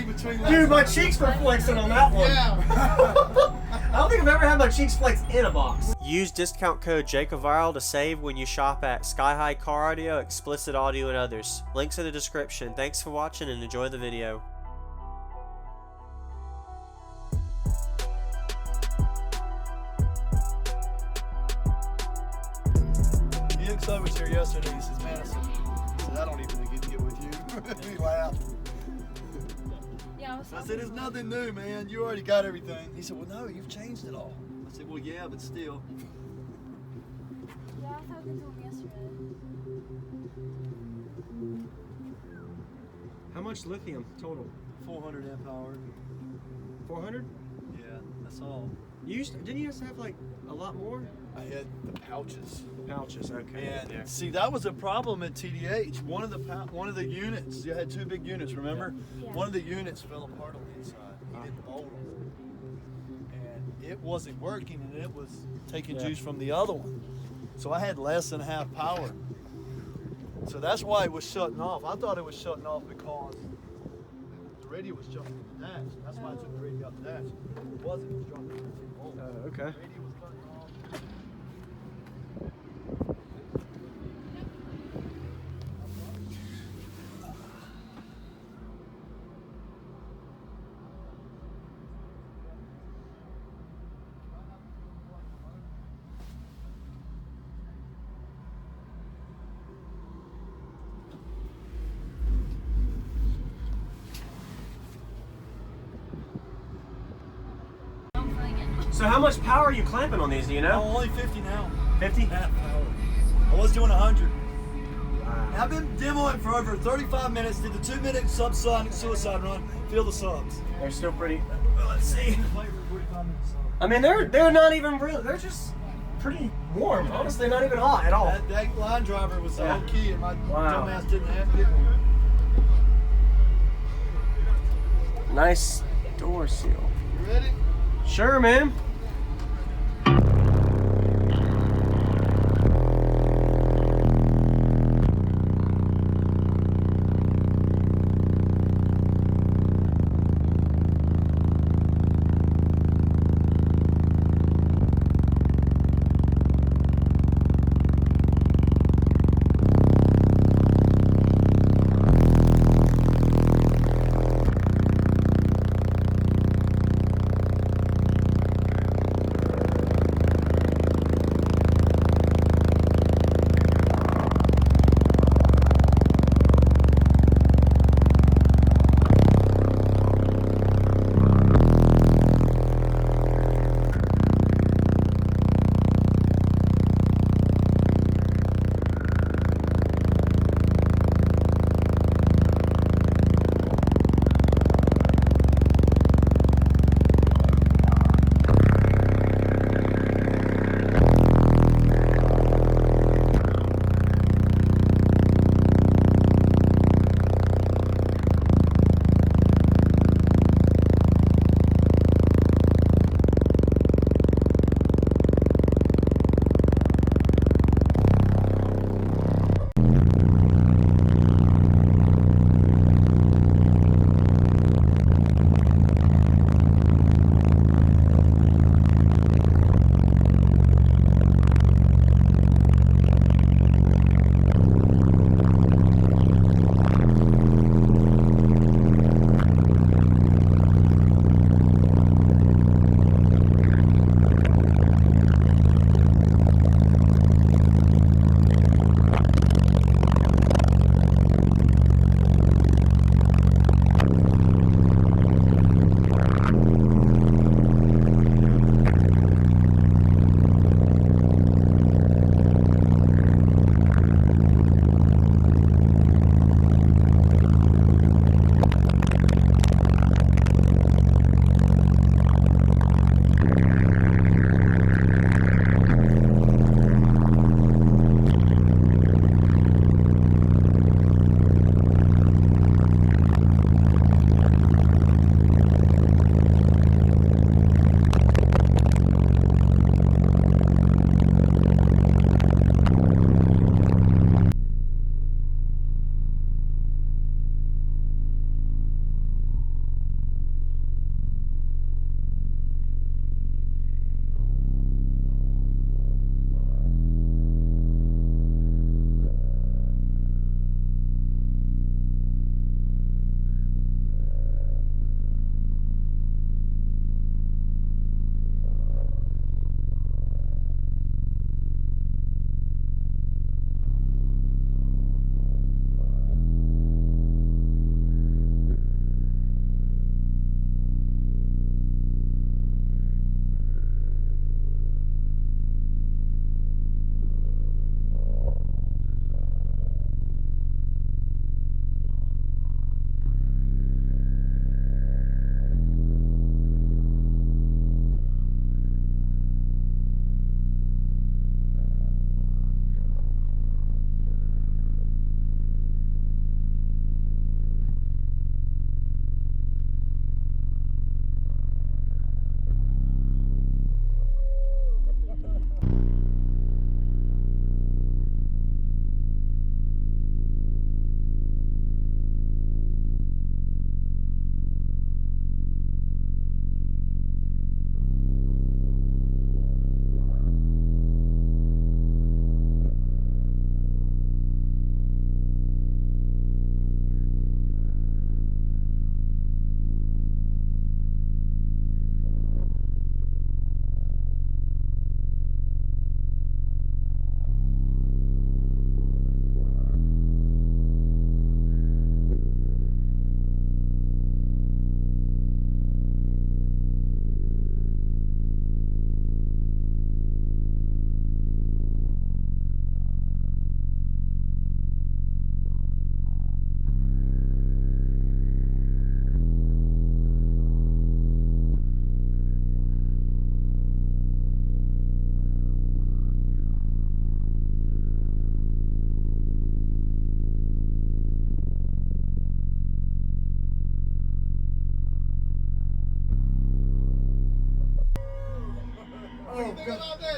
between. Dude, my cheeks were flexing on that one. Yeah. I don't think I've ever had my cheeks flex in a box. Use discount code JACOVIRAL to save when you shop at Sky High Car Audio, Explicit Audio, and others. Links in the description. Thanks for watching and enjoy the video. Yuke's was here yesterday. He says, man, I said, I don't even get to get with you. He laughed. Yeah, I said, it's nothing new, man. You already got everything. He said, well, no, you've changed it all. I said, well, yeah, but still. Yeah, I was talking to him yesterday. How much lithium total? 400 amp hour. 400? Yeah, that's all. Didn't you used to have like a lot more? I had the pouches. Pouches, okay. And see, that was a problem at TDH. One of the units, you had two big units, remember? Yeah. One of the units fell apart on the inside. He didn't bolt them. And it wasn't working, and it was taking juice from the other one. So I had less than half power. So that's why it was shutting off. I thought it was shutting off because the radio was jumping to the dash. That's why I took the radio out the dash. It wasn't, it was dropping 15 volts. Okay. The radio was cutting off. So how much power are you clamping on these, do you know? Oh, only 50 now. 50? Half power. I was doing 100. I've been demoing for over 35 minutes, did the 2-minute subsonic suicide run, feel the subs. They're still pretty. Well, let's see. I mean, they're not even real. They're just pretty warm. Honestly, not even hot at all. That line driver was the whole key, and my dumbass didn't have it. Nice door seal. You ready? Sure, man.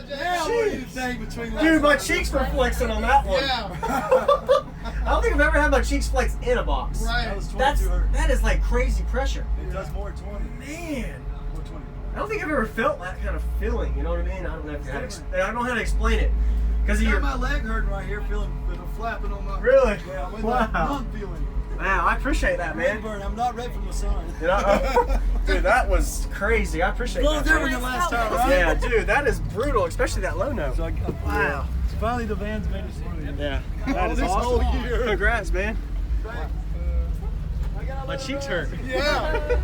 Yeah, what do you think between Dude, my cheeks were flexing on that one. Yeah. I don't think I've ever had my cheeks flex in a box. Right. That was 22 hertz. That is like crazy pressure. It does more 20. Man. More 20. I don't think I've ever felt that kind of feeling. You know what I mean? I don't know how to, I don't know how to explain it. Because I you're got my leg hurting right here, feeling flapping on my. Really? Yeah, I'm in Wow. that numb feeling. Wow, I appreciate that, man. Burn. I'm not ready for the sun. You know? Dude, that was crazy. I appreciate A little that. different than last time, right? Yeah, dude, that is brutal, especially that low note. So Wow. Finally, the van's made it through. Yeah, that is this awesome. whole year. Congrats, man. I got a My little cheeks nervous. hurt. Yeah.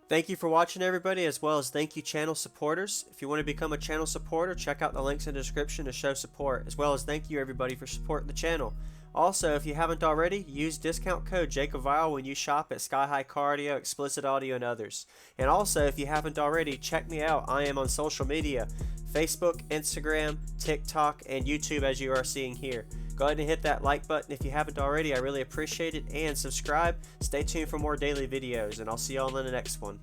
Thank you for watching, everybody, as well as thank you channel supporters. If you want to become a channel supporter, check out the links in the description to show support, as well as thank you everybody for supporting the channel. Also, if you haven't already, use discount code JakeOfViral when you shop at Sky High Car Audio, Explicit Audio, and others. And also, if you haven't already, check me out. I am on social media, Facebook, Instagram, TikTok, and YouTube, as you are seeing here. Go ahead and hit that like button if you haven't already. I really appreciate it. And subscribe. Stay tuned for more daily videos, and I'll see y'all in the next one.